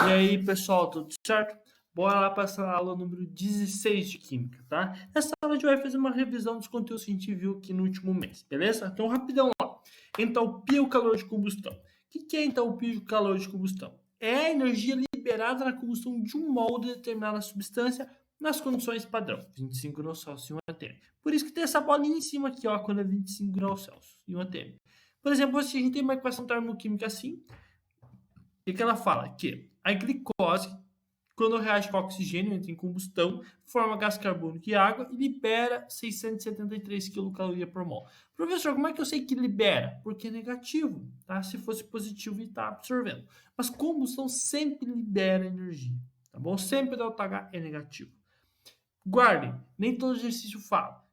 E aí, pessoal, tudo certo? Bora lá para essa aula número 16 de Química, tá? Nessa aula a gente vai fazer uma revisão dos conteúdos que a gente viu aqui no último mês, beleza? Então, rapidão lá. Entalpia ou calor de combustão. O que é entalpia e calor de combustão? É a energia liberada na combustão de um mol de determinada substância nas condições padrão, 25 graus Celsius e 1 atm. Por isso que tem essa bolinha em cima aqui, ó, quando é 25 graus Celsius e 1 atm. Por exemplo, se a gente tem uma equação termoquímica assim, o que ela fala? Que a glicose, quando reage com oxigênio, entra em combustão, forma gás carbônico e água e libera 673 kcal por mol. Professor, como é que eu sei que libera? Porque é negativo, tá? Se fosse positivo, está absorvendo. Mas combustão sempre libera energia, tá bom? Sempre ΔH é negativo. Guardem, nem todo exercício fala.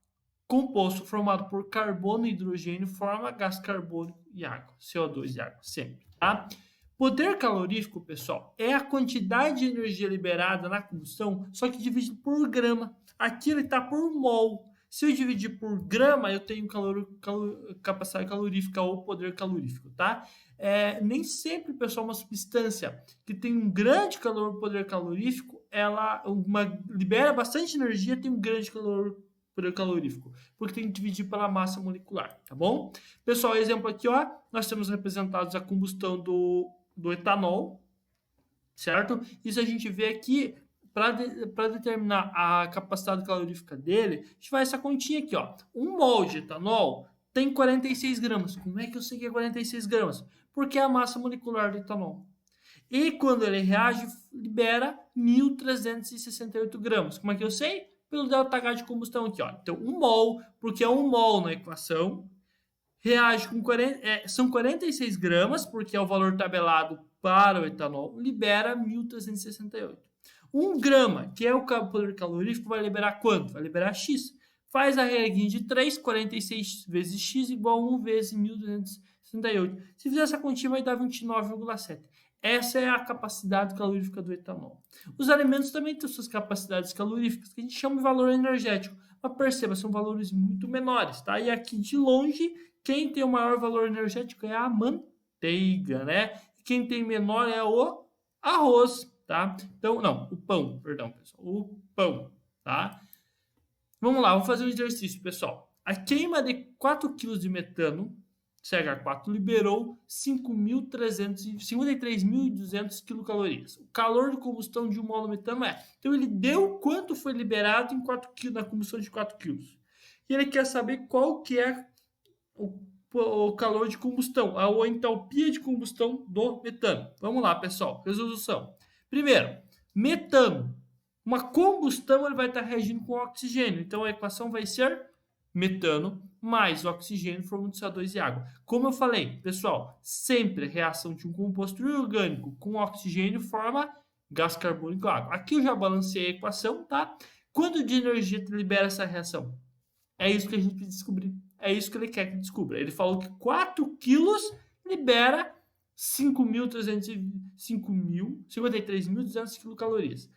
Composto formado por carbono e hidrogênio forma gás carbônico e água, CO2 e água, sempre, tá? Poder calorífico, pessoal, é a quantidade de energia liberada na combustão, só que dividido por grama. Aqui ele está por mol. Se eu dividir por grama, eu tenho capacidade calorífica ou poder calorífico, tá? Nem sempre, pessoal, uma substância que tem um grande poder calorífico, ela libera bastante energia, tem um grande poder calorífico, porque tem que dividir pela massa molecular, tá bom? Pessoal, exemplo aqui, ó, nós temos representados a combustão do etanol, certo? Isso a gente vê aqui, para determinar a capacidade calorífica dele, a gente faz essa continha aqui, ó. Um mol de etanol tem 46 gramas. Como é que eu sei que é 46 gramas? Porque é a massa molecular do etanol. E quando ele reage, libera 1.368 gramas. Como é que eu sei? Pelo ΔH de combustão aqui, ó. Então, 1 mol, porque é 1 mol na equação, reage com são 46 gramas, porque é o valor tabelado para o etanol, libera 1.368. 1 grama, que é o poder calorífico, vai liberar quanto? Vai liberar X. Faz a reguinha de 3, 46 vezes X igual a 1 vezes 1.268. Se fizer essa continha, vai dar 29,7. Essa é a capacidade calorífica do etanol. Os alimentos também têm suas capacidades caloríficas, que a gente chama de valor energético. Mas perceba, são valores muito menores, tá? E aqui de longe, quem tem o maior valor energético é a manteiga, né? Quem tem menor é o arroz, tá? Então, não, o pão, perdão, pessoal. O pão, tá? Vamos lá, vamos fazer um exercício, pessoal. A queima de 4 kg de metano, CH4, liberou 53.200 quilocalorias. O calor de combustão de um mol de metano é. Então, ele deu quanto foi liberado em 4 kg, na combustão de 4 kg. E ele quer saber qual que é o calor de combustão, a entalpia de combustão do metano. Vamos lá, pessoal. Resolução. Primeiro, metano. Uma combustão ele vai estar reagindo com oxigênio. Então, a equação vai ser metano mais oxigênio formando CO2 e água. Como eu falei, pessoal, sempre a reação de um composto orgânico com oxigênio forma gás carbônico e água. Aqui eu já balancei a equação, tá? Quanto de energia libera essa reação? É isso que a gente precisa descobrir. É isso que ele quer que descubra. Ele falou que 4 quilos libera 53.200 quilocalorias.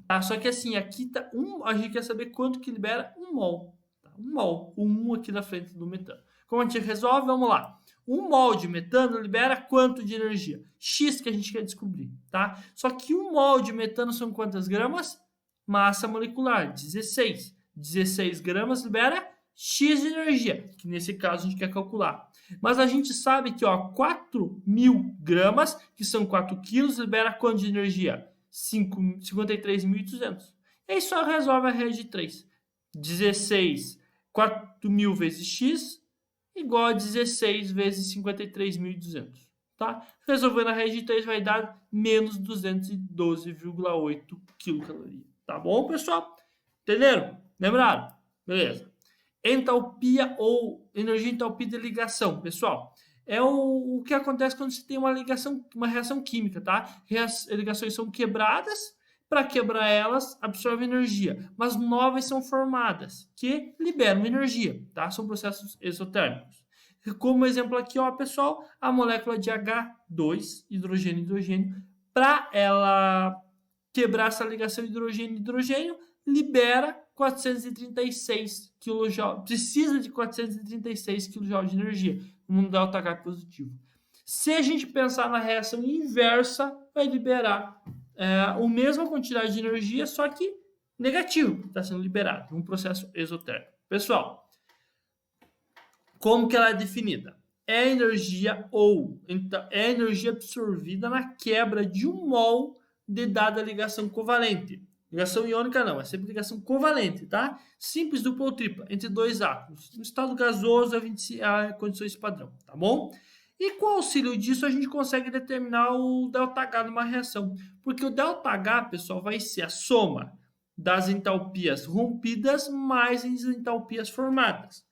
Tá? Só que assim, aqui tá a gente quer saber quanto que libera 1 mol. Tá? 1 mol. O 1 aqui na frente do metano. Como a gente resolve? Vamos lá. 1 mol de metano libera quanto de energia? X que a gente quer descobrir. Tá? Só que 1 mol de metano são quantas gramas? Massa molecular, 16. 16 gramas libera X de energia, que nesse caso a gente quer calcular. Mas a gente sabe que 4.000 gramas, que são 4 quilos, libera quanto de energia? 53.200. E aí só resolve a rede de 3. 16, 4.000 vezes X, igual a 16 vezes 53.200. Tá? Resolvendo a rede de 3 vai dar menos 212,8 quilocalorias. Tá bom, pessoal? Entenderam? Lembraram? Beleza. Entalpia ou energia entalpia de ligação, pessoal. É o que acontece quando você tem uma reação química, tá? Ligações são quebradas, para quebrar elas absorve energia, mas novas são formadas, que liberam energia, tá? São processos exotérmicos. Como exemplo aqui, ó, pessoal, a molécula de H2, hidrogênio, para ela quebrar essa ligação hidrogênio-hidrogênio, libera 436 kJ, precisa de 436 kJ de energia, no ΔH positivo. Se a gente pensar na reação inversa, vai liberar a mesma quantidade de energia, só que negativo está sendo liberado, um processo exotérmico. Pessoal, como que ela é definida? É energia então, é energia absorvida na quebra de 1 mol de dada ligação covalente. Ligação iônica não, é sempre ligação covalente, tá? Simples, dupla ou tripla, entre dois átomos. No estado gasoso, a condições padrão, tá bom? E com o auxílio disso, a gente consegue determinar o ΔH numa reação. Porque o ΔH, pessoal, vai ser a soma das entalpias rompidas mais as entalpias formadas.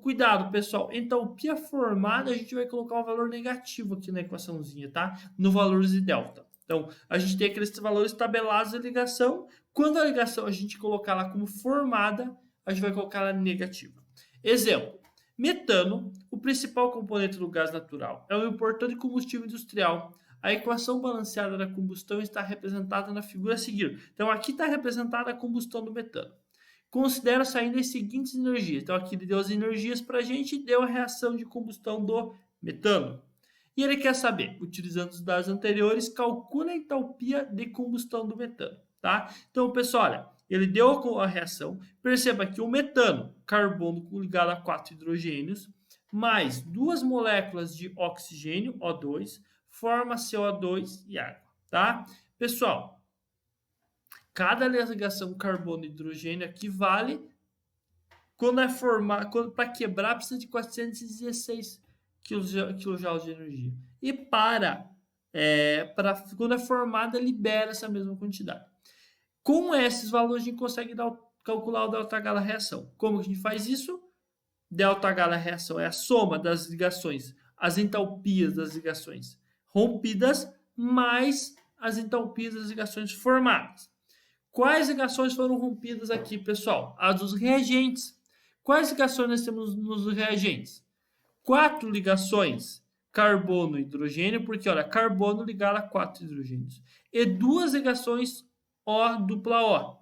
Cuidado, pessoal, entalpia formada, a gente vai colocar um valor negativo aqui na equaçãozinha, tá? No valores de delta. Então, a gente tem aqueles valores tabelados da ligação. Quando a ligação a gente colocar ela como formada, a gente vai colocar ela negativa. Exemplo, metano, o principal componente do gás natural, é um importante combustível industrial. A equação balanceada da combustão está representada na figura a seguir. Então, aqui está representada a combustão do metano. Considera-se ainda as seguintes energias. Então, aqui ele deu as energias para a gente e deu a reação de combustão do metano. E ele quer saber, utilizando os dados anteriores, calcula a entalpia de combustão do metano, tá? Então, pessoal, olha, ele deu a reação. Perceba que o metano, carbono ligado a 4 hidrogênios, mais 2 moléculas de oxigênio, O2, forma CO2 e água, tá? Pessoal, cada ligação carbono e hidrogênio aqui vale, para quebrar precisa de 416 kJ de energia. E quando é formada, libera essa mesma quantidade. Com esses valores, a gente consegue calcular o ΔH da reação. Como que a gente faz isso? ΔH da reação é a soma das ligações, as entalpias das ligações rompidas, mais as entalpias das ligações formadas. Quais ligações foram rompidas aqui, pessoal? As dos reagentes. Quais ligações nós temos nos reagentes? 4 ligações carbono e hidrogênio, porque, olha, carbono ligado a 4 hidrogênios. E 2 ligações O dupla O.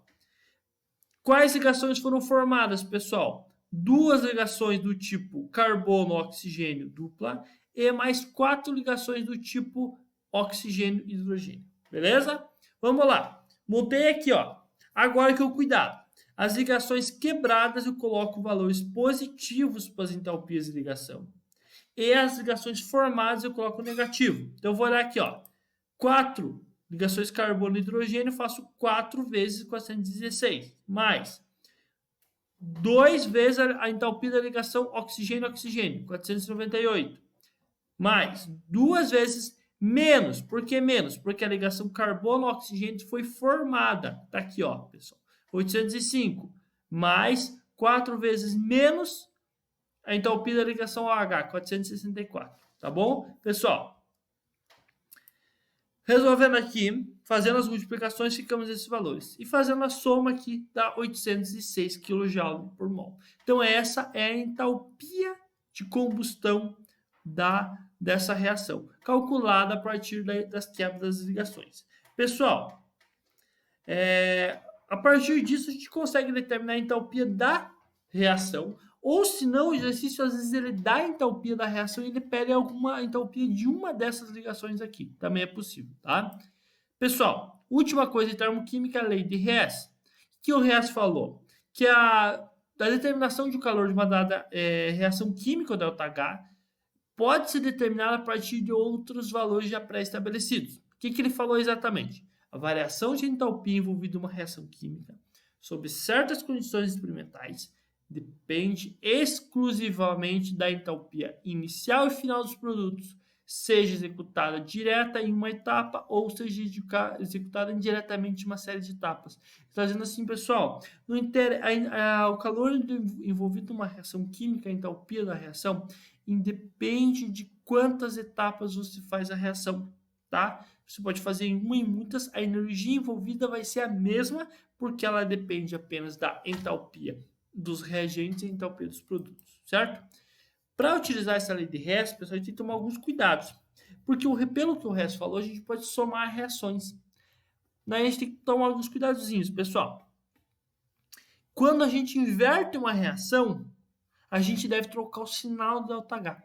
Quais ligações foram formadas, pessoal? 2 ligações do tipo carbono-oxigênio dupla e mais 4 ligações do tipo oxigênio-hidrogênio. Beleza? Vamos lá. Montei aqui, ó. Agora que eu cuidado. As ligações quebradas eu coloco valores positivos para as entalpias de ligação. E as ligações formadas eu coloco negativo. Então eu vou olhar aqui, ó. 4 ligações carbono e hidrogênio, eu faço 4 vezes 416. Mais 2 vezes a entalpia da ligação oxigênio-oxigênio, 498. Mais 2 vezes menos. Por que menos? Porque a ligação carbono-oxigênio foi formada. Tá aqui, ó, pessoal. 805. Mais 4 vezes menos a entalpia da ligação OH, 464. Tá bom? Pessoal, resolvendo aqui, fazendo as multiplicações, ficamos nesses valores. E fazendo a soma aqui, dá 806 kJ por mol. Então, essa é a entalpia de combustão dessa reação, calculada a partir das quebras das ligações. Pessoal, a partir disso, a gente consegue determinar a entalpia da reação. Ou se não, o exercício às vezes ele dá a entalpia da reação e ele pede alguma entalpia de uma dessas ligações aqui. Também é possível, tá? Pessoal, última coisa em termoquímica, a lei de Hess. O que o Hess falou? Que a determinação de calor de uma dada reação química, o ΔH, pode ser determinada a partir de outros valores já pré-estabelecidos. O que ele falou exatamente? A variação de entalpia envolvida em uma reação química, sob certas condições experimentais, depende exclusivamente da entalpia inicial e final dos produtos, seja executada direta em uma etapa ou seja executada indiretamente em uma série de etapas. Está dizendo assim, pessoal, o calor envolvido em uma reação química, a entalpia da reação, independe de quantas etapas você faz a reação, tá? Você pode fazer em uma e muitas, a energia envolvida vai ser a mesma, porque ela depende apenas da entalpia dos reagentes e entalpia dos produtos, certo? Para utilizar essa lei de Hess, pessoal, a gente tem que tomar alguns cuidados, porque pelo que o Hess falou, a gente pode somar reações. Daí a gente tem que tomar alguns cuidadozinhos, pessoal. Quando a gente inverte uma reação, a gente deve trocar o sinal do ΔH.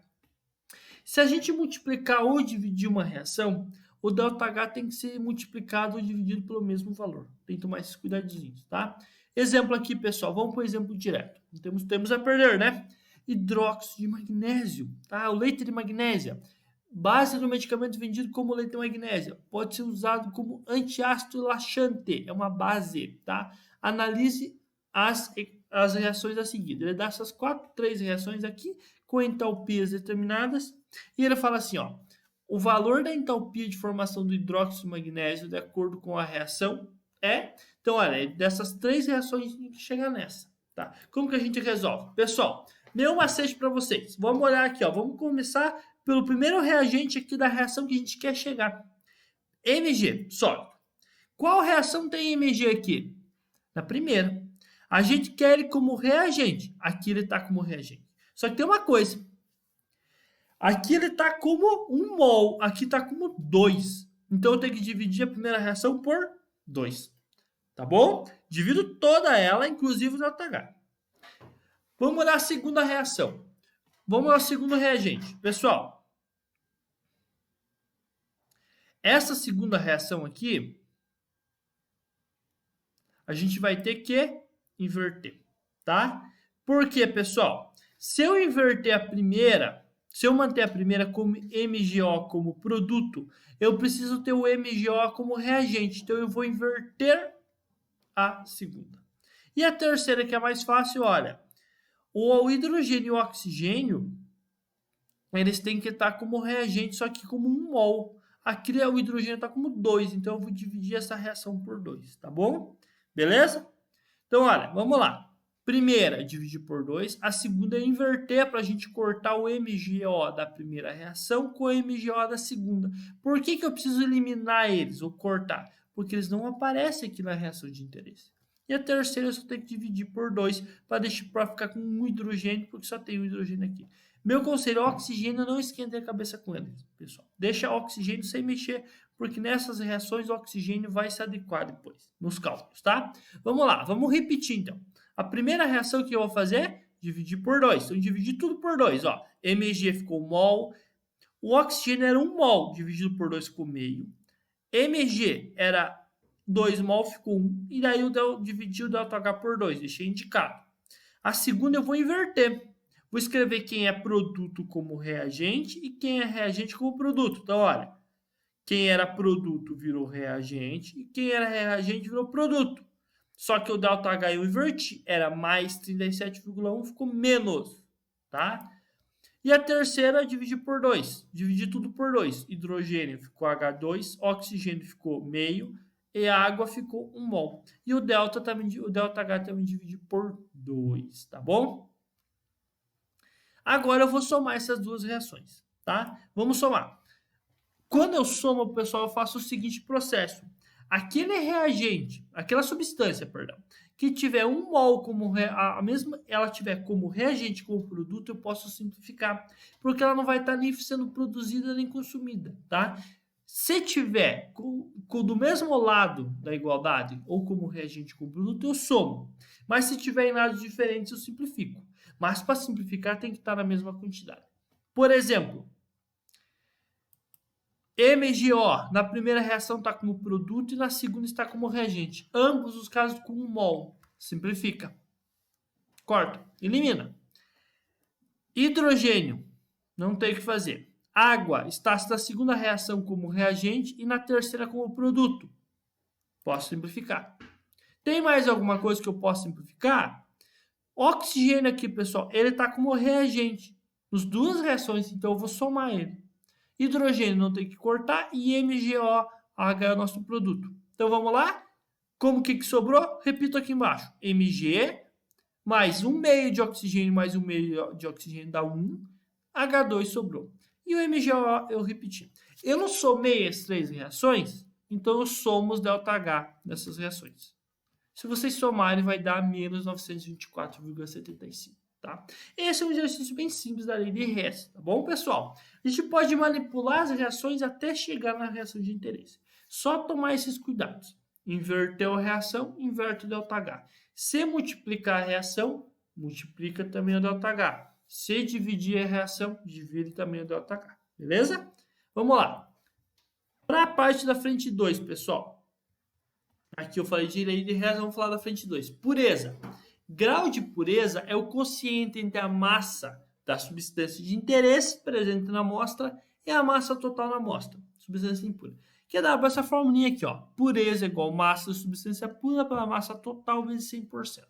Se a gente multiplicar ou dividir uma reação, o ΔH tem que ser multiplicado ou dividido pelo mesmo valor. Tem que tomar esses cuidadinhos, tá? Exemplo aqui, pessoal. Vamos para o exemplo direto. Não temos a perder, né? Hidróxido de magnésio, tá? O leite de magnésia. Base do medicamento vendido como leite de magnésia. Pode ser usado como antiácido laxante. É uma base, tá? Analise as reações a seguir. Ele dá essas três reações aqui com entalpias determinadas. E ele fala assim, ó. O valor da entalpia de formação do hidróxido de magnésio, de acordo com a reação, é... Então, olha, dessas três reações, a gente tem que chegar nessa, tá? Como que a gente resolve? Pessoal, meu macete para vocês. Vamos olhar aqui, ó. Vamos começar pelo primeiro reagente aqui da reação que a gente quer chegar. Mg, sólido. Qual reação tem Mg aqui? Na primeira. A gente quer ele como reagente. Aqui ele está como reagente. Só que tem uma coisa. Aqui ele está como 1 mol. Aqui está como 2. Então eu tenho que dividir a primeira reação por 2. Tá bom? Divido toda ela, inclusive o ΔH. Vamos olhar a segunda reação. Vamos ao segundo reagente. Pessoal, essa segunda reação aqui, a gente vai ter que inverter, tá? Por quê, pessoal? Se eu inverter a primeira, se eu manter a primeira como MgO como produto, eu preciso ter o MgO como reagente. Então, eu vou inverter a segunda. E a terceira, que é mais fácil, olha. O hidrogênio e o oxigênio, eles têm que estar como reagente, só que como 1 mol. Aqui o hidrogênio está como 2, então eu vou dividir essa reação por 2, tá bom? Beleza? Então, olha, vamos lá. Primeira, dividir por 2. A segunda é inverter para a gente cortar o MgO da primeira reação com o MgO da segunda. Por que eu preciso eliminar eles ou cortar? Porque eles não aparecem aqui na reação de interesse. E a terceira eu só tenho que dividir por 2 para ficar com um hidrogênio, porque só tem um hidrogênio aqui. Meu conselho, oxigênio, não esquente a cabeça com ele, pessoal. Deixa oxigênio sem mexer, porque nessas reações o oxigênio vai se adequar depois, nos cálculos, tá? Vamos lá, vamos repetir então. A primeira reação que eu vou fazer é dividir por 2. Então, dividir tudo por 2, ó. Mg ficou mol. O oxigênio era 1 mol, dividido por 2 ficou meio. Mg era 2 mol, ficou 1. E daí eu dividi o ΔH por 2, deixei indicado. A segunda eu vou inverter. Vou escrever quem é produto como reagente e quem é reagente como produto. Então, olha, quem era produto virou reagente e quem era reagente virou produto. Só que o ΔH eu inverti, era mais 37,1, ficou menos, tá? E a terceira, dividir por 2. Dividir tudo por 2. Hidrogênio ficou H2, oxigênio ficou meio e a água ficou 1 mol. E o ΔH também dividir por 2, tá bom? Agora eu vou somar essas duas reações, tá? Vamos somar. Quando eu somo, pessoal, eu faço o seguinte processo. Aquele reagente, aquela substância, perdão, que tiver 1 mol como ela tiver como reagente como produto, eu posso simplificar, porque ela não vai estar nem sendo produzida nem consumida, tá? Se tiver do mesmo lado da igualdade ou como reagente como produto, eu somo. Mas se tiver em lados diferentes, eu simplifico. Mas para simplificar tem que estar na mesma quantidade. Por exemplo, MgO, na primeira reação está como produto e na segunda está como reagente. Ambos os casos com 1 mol. Simplifica. Corta. Elimina. Hidrogênio. Não tem o que fazer. Água está na segunda reação como reagente e na terceira como produto. Posso simplificar. Tem mais alguma coisa que eu posso simplificar? Oxigênio aqui, pessoal, ele está como reagente. Nas duas reações, então eu vou somar ele. Hidrogênio não tem que cortar e MgOH é o nosso produto. Então vamos lá? Como que sobrou? Repito aqui embaixo. Mg mais 1 meio de oxigênio mais 1 meio de oxigênio dá 1. H2 sobrou. E o MgO eu repeti. Eu não somei as três reações, então eu somo os ΔH dessas reações. Se vocês somarem, vai dar menos 924,75. Tá? Esse é um exercício bem simples da lei de Hess, tá bom, pessoal? A gente pode manipular as reações até chegar na reação de interesse. Só tomar esses cuidados. Inverteu a reação, inverte o ΔH. Se multiplicar a reação, multiplica também o ΔH. Se dividir a reação, divide também o ΔH. Beleza? Vamos lá. Para a parte da frente 2, pessoal. Aqui eu falei de lei de reação, vamos falar da frente 2. Pureza. Grau de pureza é o quociente entre a massa da substância de interesse presente na amostra e a massa total na amostra, substância impura. Que é dado por essa formulinha aqui, ó. Pureza igual massa da substância pura pela massa total vezes 100%. O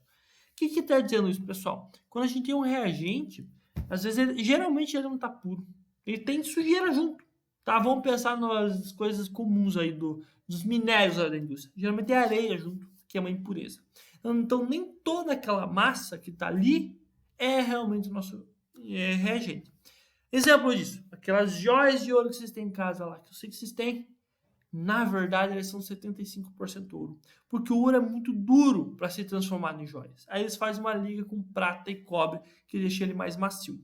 que está dizendo isso, pessoal? Quando a gente tem um reagente, às vezes, geralmente ele não está puro. Ele tem sujeira junto. Tá? Vamos pensar nas coisas comuns aí dos minérios da indústria. Geralmente é areia junto, que é uma impureza. Então, nem toda aquela massa que está ali é realmente o nosso reagente. Exemplo disso, aquelas joias de ouro que vocês têm em casa lá, que eu sei que vocês têm, na verdade, eles são 75% ouro. Porque o ouro é muito duro para ser transformado em joias. Aí eles fazem uma liga com prata e cobre, que deixa ele mais macio.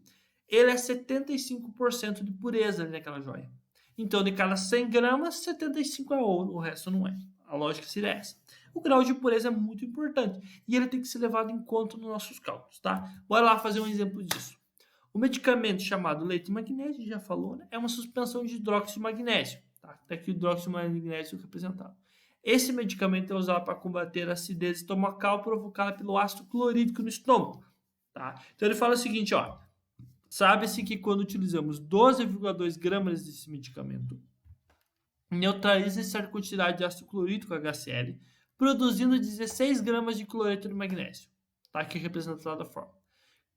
Ele é 75% de pureza ali naquela joia. Então, de cada 100 gramas, 75 é ouro, o resto não é. A lógica seria essa. O grau de pureza é muito importante e ele tem que ser levado em conta nos nossos cálculos, tá? Bora lá fazer um exemplo disso. O medicamento chamado leite de magnésio, já falou, né? É uma suspensão de hidróxido de magnésio. Tá aqui o hidróxido de magnésio representado. Esse medicamento é usado para combater a acidez estomacal provocada pelo ácido clorídrico no estômago. Tá? Então ele fala o seguinte, ó. Sabe-se que quando utilizamos 12,2 gramas desse medicamento, neutraliza certa quantidade de ácido clorídrico HCl, produzindo 16 gramas de cloreto de magnésio. Tá aqui representado da forma.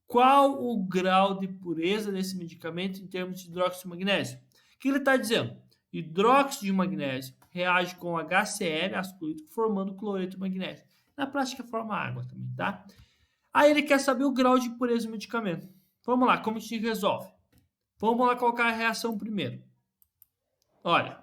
Qual o grau de pureza desse medicamento em termos de hidróxido de magnésio? O que ele está dizendo? Hidróxido de magnésio reage com HCl, ácido clorídrico, formando cloreto de magnésio. Na prática forma água também, tá? Aí ele quer saber o grau de pureza do medicamento. Vamos lá, como a gente resolve? Vamos lá colocar a reação primeiro. Olha,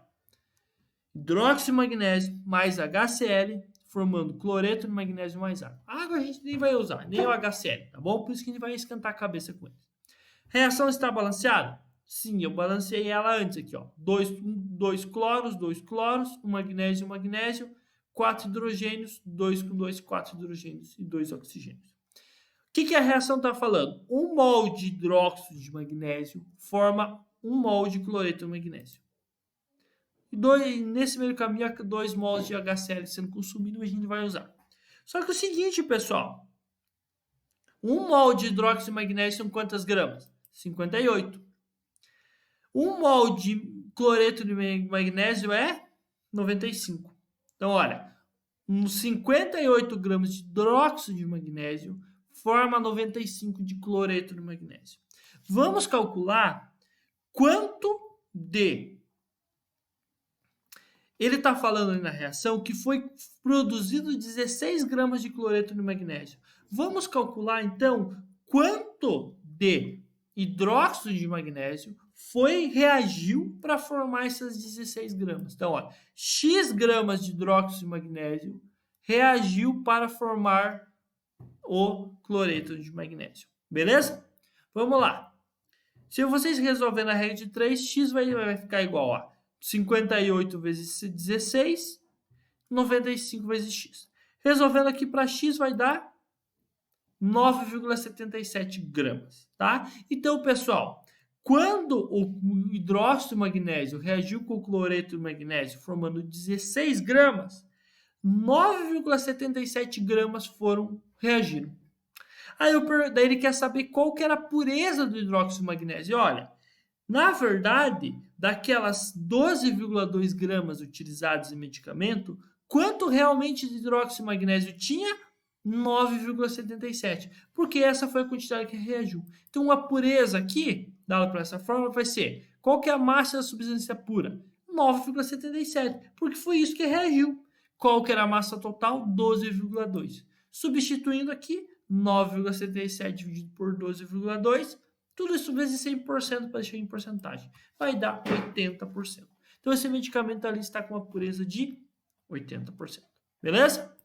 hidróxido de magnésio mais HCl, formando cloreto de magnésio mais água. A água a gente nem vai usar, nem o HCl, tá bom? Por isso que a gente vai esquentar a cabeça com ele. Reação está balanceada? Sim, eu balanceei ela antes aqui, ó. Dois cloros, um magnésio, 4 hidrogênios, 2 com 2, 4 hidrogênios e 2 oxigênios. O que a reação está falando? 1 mol de hidróxido de magnésio forma 1 mol de cloreto de magnésio. E nesse meio caminho, 2 mols de HCl sendo consumido, a gente vai usar. Só que é o seguinte, pessoal. 1 mol de hidróxido de magnésio são quantas gramas? 58. 1 mol de cloreto de magnésio é 95. Então, olha, uns 58 gramas de hidróxido de magnésio forma 95 de cloreto de magnésio. Vamos calcular quanto de... Ele está falando ali na reação que foi produzido 16 gramas de cloreto de magnésio. Vamos calcular, então, quanto de hidróxido de magnésio reagiu para formar essas 16 gramas. Então, ó, X gramas de hidróxido de magnésio reagiu para formar o cloreto de magnésio. Beleza? Vamos lá. Se vocês resolverem na regra de 3, X vai ficar igual a 58 vezes 16, 95 vezes X. Resolvendo aqui para X vai dar 9,77 gramas, tá? Então, pessoal, quando o hidróxido de magnésio reagiu com o cloreto de magnésio formando 16 gramas, 9,77 gramas reagiram. Daí ele quer saber qual que era a pureza do hidróxido de magnésio. Olha, na verdade, daquelas 12,2 gramas utilizadas em medicamento, quanto realmente de hidróxido de magnésio tinha? 9,77, porque essa foi a quantidade que reagiu. Então, a pureza aqui, dada por essa forma, vai ser, qual que é a massa da substância pura? 9,77, porque foi isso que reagiu. Qual que era a massa total? 12,2. Substituindo aqui, 9,77 dividido por 12,2, tudo isso vezes 100% para deixar em porcentagem. Vai dar 80%. Então, esse medicamento ali está com uma pureza de 80%. Beleza?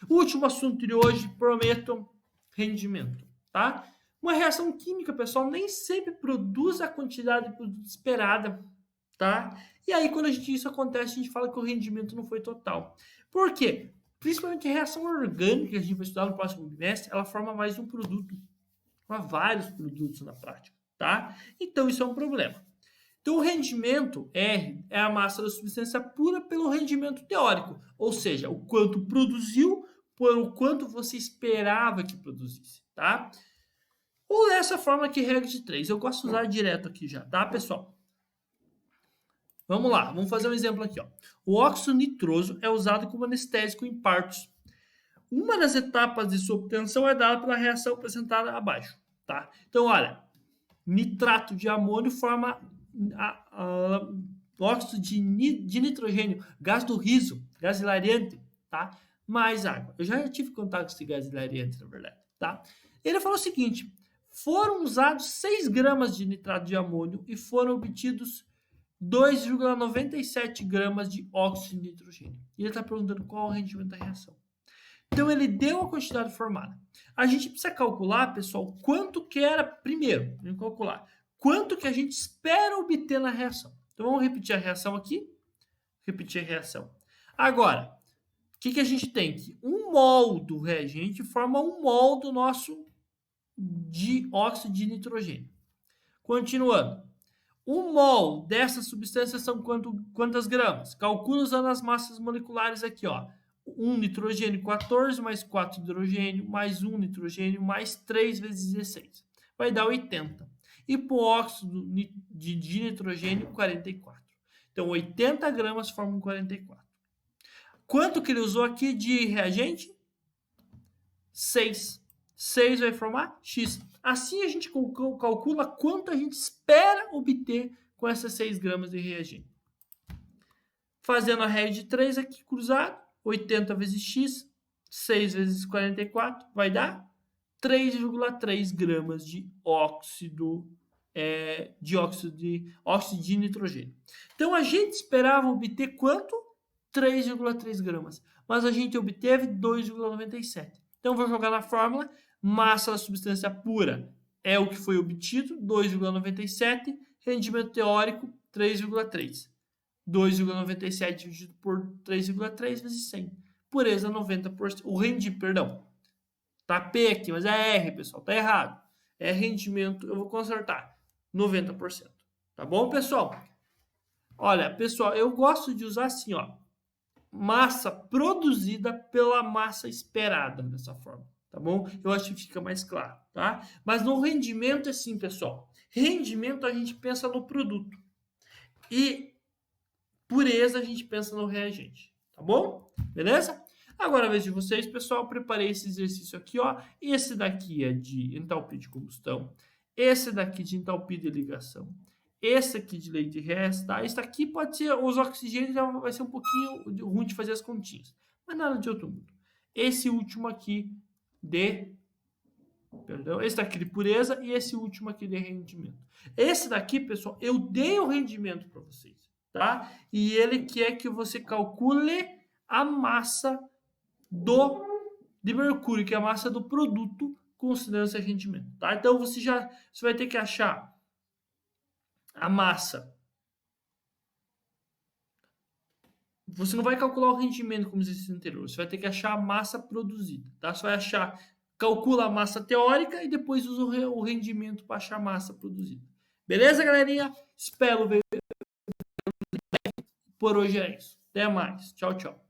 O último assunto de hoje, prometo, rendimento, tá? Uma reação química, pessoal, nem sempre produz a quantidade de produto esperada, tá? E aí, quando isso acontece, a gente fala que o rendimento não foi total. Por quê? Principalmente a reação orgânica que a gente vai estudar no próximo bimestre, ela forma mais de um produto. Forma vários produtos na prática, tá? Então, isso é um problema. Então, o rendimento R é a massa da substância pura pelo rendimento teórico, ou seja, o quanto produziu por o quanto você esperava que produzisse, tá? Ou dessa forma aqui, regra de 3. Eu gosto de usar direto aqui já, tá, pessoal? Vamos lá, vamos fazer um exemplo aqui, ó. O óxido nitroso é usado como anestésico em partos. Uma das etapas de sua obtenção é dada pela reação apresentada abaixo, tá? Então, olha, nitrato de amônio forma óxido de nitrogênio, gás do riso, gás hilariante, tá? Mais água. Eu já tive contato com esse gás hilariante, na verdade, tá? Ele falou o seguinte: foram usados 6 gramas de nitrato de amônio e foram obtidos 2,97 gramas de óxido de nitrogênio. E ele está perguntando qual é o rendimento da reação. Então, ele deu a quantidade formada. A gente precisa calcular, pessoal, quanto que era, primeiro, vamos calcular, quanto que a gente espera obter na reação. Então, vamos repetir a reação aqui. Repetir a reação. Agora, o que a gente tem? Que 1 mol do reagente forma 1 mol do nosso dióxido de nitrogênio. Continuando. 1 mol dessa substância são quantas gramas? Calcula usando as massas moleculares aqui, ó. 1 nitrogênio, 14, mais 4 hidrogênio, mais 1 nitrogênio, mais 3 vezes 16. Vai dar 80. E para o óxido de nitrogênio, 44. Então, 80 gramas formam 44. Quanto que ele usou aqui de reagente? 6. 6 vai formar X. Assim, a gente calcula quanto a gente espera obter com essas 6 gramas de reagente. Fazendo a regra de 3 aqui cruzado, 80 vezes X, 6 vezes 44, vai dar 3,3 gramas de óxido de nitrogênio. Então, a gente esperava obter quanto? 3,3 gramas. Mas a gente obteve 2,97. Então, vou jogar na fórmula. Massa da substância pura é o que foi obtido, 2,97. Rendimento teórico, 3,3. 2,97 dividido por 3,3 vezes 100. Pureza, 90%. O rendimento, perdão. Tá P aqui, mas é R, pessoal. Tá errado. É rendimento, eu vou consertar. 90%. Tá bom, pessoal? Olha, pessoal, eu gosto de usar assim, ó. Massa produzida pela massa esperada, dessa forma. Tá bom? Eu acho que fica mais claro, tá? Mas no rendimento é assim, pessoal. Rendimento a gente pensa no produto. E pureza a gente pensa no reagente, tá bom? Beleza? Agora, a vez de vocês, pessoal, preparei esse exercício aqui, ó. Esse daqui é de entalpia de combustão. Esse daqui de entalpia de ligação. Esse aqui de lei de Hess, tá? Esse daqui pode ser, os oxigênios já vai ser um pouquinho ruim de fazer as continhas. Mas nada de outro mundo. Esse último aqui esse daqui de pureza e esse último aqui de rendimento. Esse daqui, pessoal, eu dei o rendimento para vocês, tá? E ele quer que você calcule a massa de mercúrio, que é a massa do produto, considerando esse rendimento, tá? Então, você vai ter que achar a massa. Você não vai calcular o rendimento como exercício anterior, você vai ter que achar a massa produzida, tá? Você vai calcula a massa teórica e depois usa o rendimento para achar a massa produzida. Beleza, galerinha? Espero ver. Por hoje é isso. Até mais. Tchau, tchau.